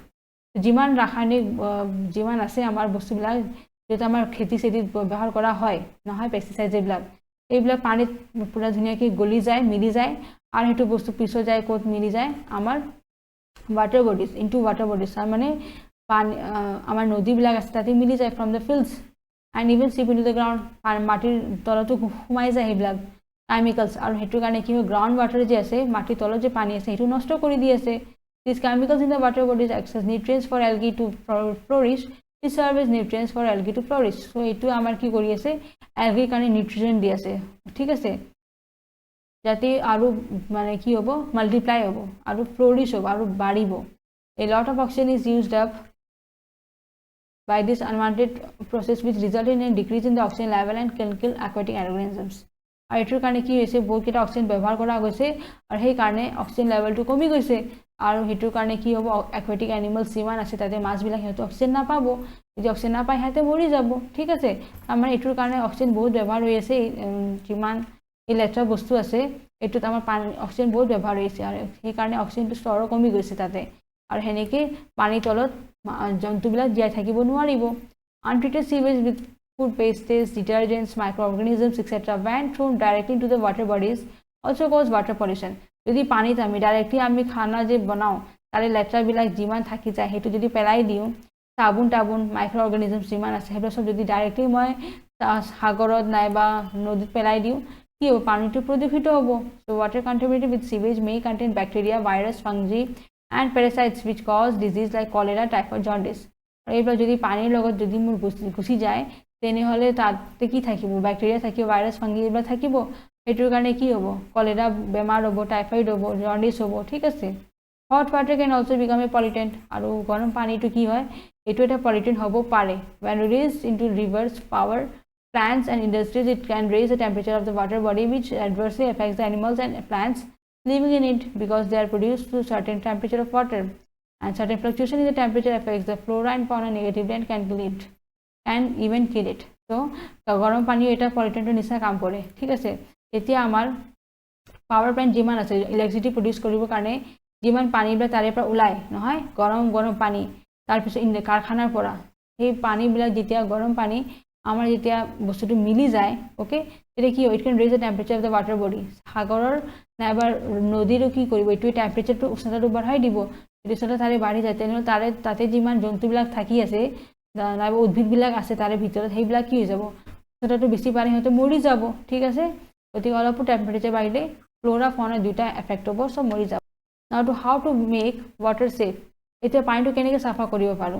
যিমান ৰাসায়নিক যিমান আছে আমাৰ বস্তুবিলাক যেটা আমাৰ খেতি চেতিত ব্যৱহাৰ কৰা হয় নহয় পেষ্টিসাইডছ এইবিলাক পানীত পুৰা ধুনীয়াকৈ গলি যায় মিলি যায় আৰু সেইটো বস্তু পিছত যায় ক'ত মিলি যায় আমাৰ water bodies into water bodies মানে পানী আমাৰ নদীবিলাক আছে তাতে মিলি যায় from the fields and even seep into the ground মাটিৰ তলতো সোমাই যায় সেইবিলাক কেমিকেলছ আৰু হেতুৰ কাৰণে কি হয় গ্ৰাউণ্ড ৱাটাৰ যে আছে মাটিৰ তলত যে পানী আছে হেতু নষ্ট কৰি দি আছে these chemicals in the water bodies acts as nutrients for algae to flourish this serve as nutrients for algae to flourish so এটো আমাৰ কি কৰি আছে algae কাৰণে নিউট্ৰিশন দি আছে ঠিক আছে যাতে আৰু মানে কি হ'ব মাল্টিপ্লাই হ'ব আৰু ফ্লোৰিশ হ'ব আৰু বাঢ়িব a lot of oxygen is used up by this unwanted process which result in a decrease in the oxygen level and can kill aquatic organisms আৰু এটোৰ কাৰণে কি হৈছে বহুত কেইটা অক্সিজেন ব্যৱহাৰ কৰা গৈছে আৰু সেই কাৰণে অক্সিজেন লেভেলটো কমি গৈছে আৰু হেতুৰ কাৰণে কি হ'ব aquatic animals যিমান আছে তাতে মাছবিলাক হেতু অক্সিজেন নাপাব যদি অক্সিজেন নাপায় হেতে মৰি যাব ঠিক আছে আমাৰ এটোৰ কাৰণে অক্সিজেন বহুত ব্যৱহাৰ হৈ আছে যিমান লেতেৰা বস্তু আছে এটোত আমাৰ পানী অক্সিজেন বহুত ব্যৱহাৰ হৈ আছে আৰু সেই কাৰণে অক্সিজেনটো স্তৰ কমি গৈছে তাতে আৰু হেনেকে পানী তলত জন্তুবিলাক জীয়াই থাকিব নোৱাৰিব untreated sewage with food wastes detergents microorganisms etc when thrown directly into the water bodies also cause water pollution যদি পানীত আমি ডাইৰেক্টলি আমি খানা যে বনাও তাৰে লেতেৰাবিলাক যিমান থাকি যায় হেতু যদি পেলাই দিও সাবুন মাইক্ৰো অৰ্গানিজমছ যিমান আছে হেবোৰ সব যদি ডাইৰেক্টলি মই সাগৰত নাইবা নদীত পেলাই দিও কি হ'ব পানীটো প্ৰদূষিত হ'ব so water contaminated with sewage may contain bacteria virus fungi and parasites which cause disease like cholera typhoid jaundice আৰু এইবোৰ যদি পানীৰ লগত যদি মোৰ গুছি যায় তেনেহলে তাতে কি থাকিব ব্যাকটেৰিয়া থাকিব ভাইৰাছ ফাঙ্গি এইবোৰ থাকিব এটোৰ কাৰণে কি হ'ব কলেৰা বেমাৰ হ'ব টাইফয়েড হ'ব জন্ডিস হ'ব ঠিক আছে hot water can also become a pollutant আৰু গৰম পানীটো কি হয় এটো এটা pollutant হ'ব পাৰে when released into rivers power plants and industries it can raise the temperature of the water body which adversely affects the animals and plants living in it because they are produced to certain temperature of water and certain fluctuation in the temperature affects the flora and fauna negatively and can kill it and even kill it so গৰম পানী এটা pollutant নিচিনা কাম কৰে ঠিক আছে এতিয়া আমাৰ পাৱাৰ প্লান্ট যিমান আছে ইলেক্ট্ৰিচিটি প্ৰডিউস কৰিবৰ কাৰণে যিমান পানীবিলাক তাৰে পৰা ওলাই নহয় গৰম পানী তাৰ পিছত কাৰখানাৰ পৰা এই পানীবিলাক যেতিয়া গৰম পানী আমাৰ যেতিয়া বস্তুটো মিলি যায় ওকে এটা কি it can raise the temperature of the water body সাগৰৰ নাইবা নদীৰ কি কৰিব এইটো টেম্পাৰেচাৰটো উষ্ণতাটো বঢ়াই দিব যদি তাৰে বাঢ়ি যায় তেনেহলে তাতে যিমান জন্তুবিলাক থাকি আছে নাইবা উদ্ভিদবিলাক আছে তাৰে ভিতৰত সেইবিলাক কি হৈ যাব উষ্ণতাটো বেছি পানী হতে মৰি যাব ঠিক আছে গতিকে অলপ টেম্পাৰেচাৰ বাঢ়িলে ফ্লোৰা ফনা দুটা এফেক্ট হ'ব সব মৰি যাব now to how to make water safe এতিয়া পানীটো কেনেকৈ সাফা কৰিব পাৰো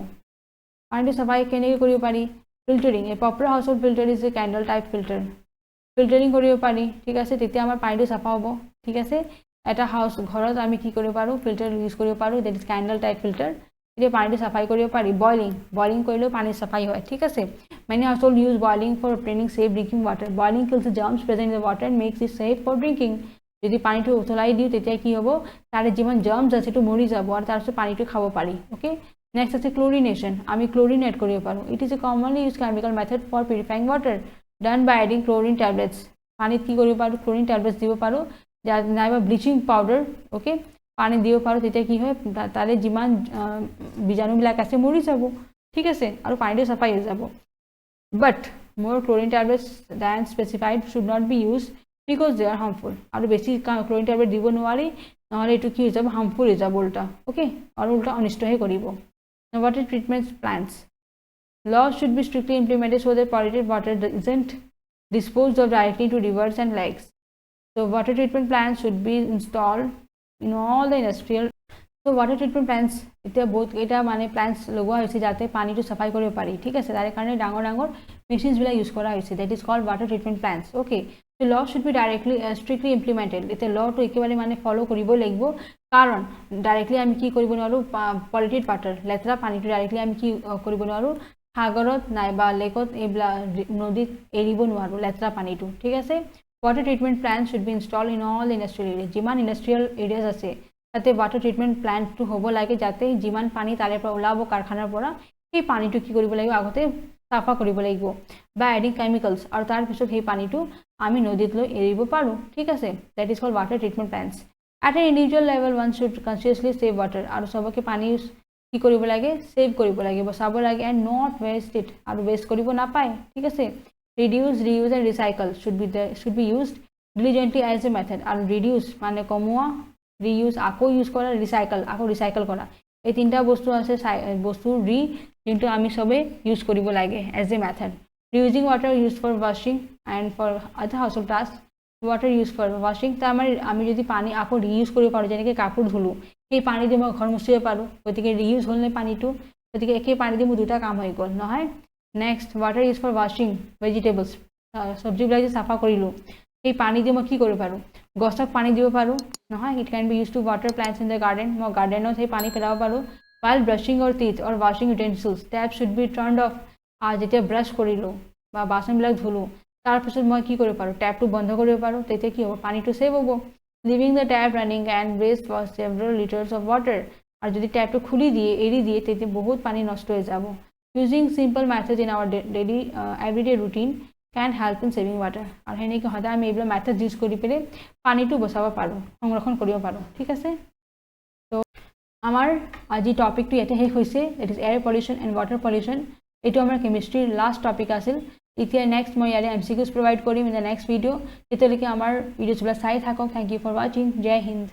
পানীটো সাফাই কেনেকৈ কৰিব পাৰি filtering a popular household filter is a candle type filter filtering কৰিব পাৰি ঠিক আছে তেতিয়া আমাৰ পানীটো সাফা হ'ব ঠিক আছে এটা হাউস ঘৰত আমি কি কৰিব পাৰো ফিল্টাৰ ইউজ কৰিব পাৰো that is candle type filter এতিয়া পানীটো সাফাই কৰিব পাৰি boiling কৰিলেও পানী সাফাই হয় ঠিক আছে many household use boiling for obtaining safe drinking water boiling kills the germs present in the water and makes it safe for drinking যদি পানীটো উতলাই দিও তেতিয়া কি হ'ব তাৰে যিমান germs আছে তো মৰি যাব আৰু তাৰপিছত পানীটো খাব পাৰি ওকে next আছে chlorination আমি chlorine add কৰিব পাৰো it is a commonly used chemical method for purifying water done by adding chlorine tablets পানীত কি কৰিব পাৰো chlorine tablets দিব পাৰো নাইবা ব্লিচিং পাউডাৰ ওকে পানী দিব পাৰো তেতিয়া কি হয় তাৰে যিমান বীজাণুবিলাক আছে মৰি যাব ঠিক আছে আৰু পানীটো সাফাই হৈ যাব but more chlorine tablets than specified should not be used because they are harmful আৰু বেছি chlorine tablet দিব নোৱাৰি নহলে এটো কি হৈ যাব harmful হৈ যাব উল্টা ওকে আৰু উল্টা অনিষ্টহে কৰিব now water treatment plants laws should be strictly implemented so that polluted water isn't disposed of directly to rivers and lakes So water treatment plants should be installed in all the industrial. So water treatment plants এতিয়া বহুত এটা মানে plants লগোৱা হৈছে যাতে পানীটো সাফাই কৰিব পাৰি ঠিক আছে তাৰে কাৰণে ডাঙৰ ডাঙৰ মেচিনস বিলাক ইউজ কৰা হৈছে that is called water treatment plants okay so law should be directly strictly implemented এতিয়া lawটো একেবাৰে মানে ফলো কৰিব লাগিব কাৰণ ডাইৰেক্টলি আমি কি কৰিব নোৱাৰো polluted water লেতেৰা পানীটো ডাইৰেক্টলি আমি কি কৰিব নোৱাৰো সাগৰত নাইবা লেকত এইবলা নদীত এৰিব নোৱাৰো লেতেৰা পানীটো ঠিক আছে water treatment plants should be installed in all industrial areas যিমান industrial areas আছে তাতে water treatment plant to হ'ব লাগে যাতে যিমান পানী তাৰে পৰা ওলাব কাৰখানাৰ পৰা এই পানীটো কি কৰিব লাগিব আগতে সাফা কৰিব লাগিব বা এডিং কেমিক্যালস আৰু তাৰ পিছত সেই পানীটো আমি নদীত লৈ এৰিব পাৰো ঠিক আছে that is called water treatment plants at an individual level one should consciously save water আৰু সবকে পানী কি কৰিব লাগে সেভ কৰিব লাগে বচাব লাগে and not waste it আৰু waste কৰিব নাপায় ঠিক আছে reduce reuse and recycle should be used diligently as a method আৰু reduce মানে কমোৱা reuse আকৌ ইউজ কৰা ৰিসাইকেল কৰা এই তিনটা বস্তু আছে বস্তু যোনটো আমি সবে ইউজ কৰিব লাগে as a method reusing water used for washing and for other household tasks water used for washing তাৰ মানে আমি যদি পানী আকৌ ৰিইউজ কৰিব পাৰো যেনেকৈ কাপোৰ ধুলো এই পানী দি মই ঘৰ মুচিব পাৰো গতিকে ৰিইউজ হ'ল নে পানীটো গতিকে একে পানী দি মোৰ দুটা কাম হৈ গ'ল নহয় next water used for washing vegetables সবজিবিলাক যে সাফা কৰিলো এই পানী দি মই কি কৰিব পাৰো গছক পানী দিব পাৰো নহয় it can be used to water plants in the garden মই গাৰ্ডেনত সেই পানী পেলাব পাৰো while brushing your teeth or washing utensils tap should be turned off যেতিয়া ব্ৰাশ কৰিলো বা বাসনবিলাক ধুলো তাৰ পিছত মই কি কৰিব পাৰো ট্যাপটো বন্ধ কৰিব পাৰো তেতিয়া কি হ'ব পানীটো সেভ হ'ব leaving the tap running and waste for several liters of water আৰু যদি ট্যাপটো খুলি দিয়ে এৰি দিয়ে তেতিয়া বহুত পানী নষ্ট হৈ যাব using simple methods in our daily everyday routine can help in saving water আৰু হেনেকে হদা আমি এইবিলাক মেথড ইউজ কৰি পেলে পানীটো বচাব পাৰো সংৰক্ষণ কৰিব পাৰো ঠিক আছে তো আমাৰ আজি টপিকটো ইয়াতে শেষ হৈছে that is air pollution and water pollution এটো আমাৰ কেমিষ্ট্ৰিৰ লাষ্ট টপিক আছিল এতিয়া নেক্সট মই ইয়াৰে এমসিকিউজ প্ৰভাইড কৰিম ইন দ্য নেক্সট ভিডিও তেতিয়ালৈকে আমাৰ ভিডিওছবিলাক চাই থাকক থ্যাংক ইউ ফৰ ওয়াচিং জয় হিন্দ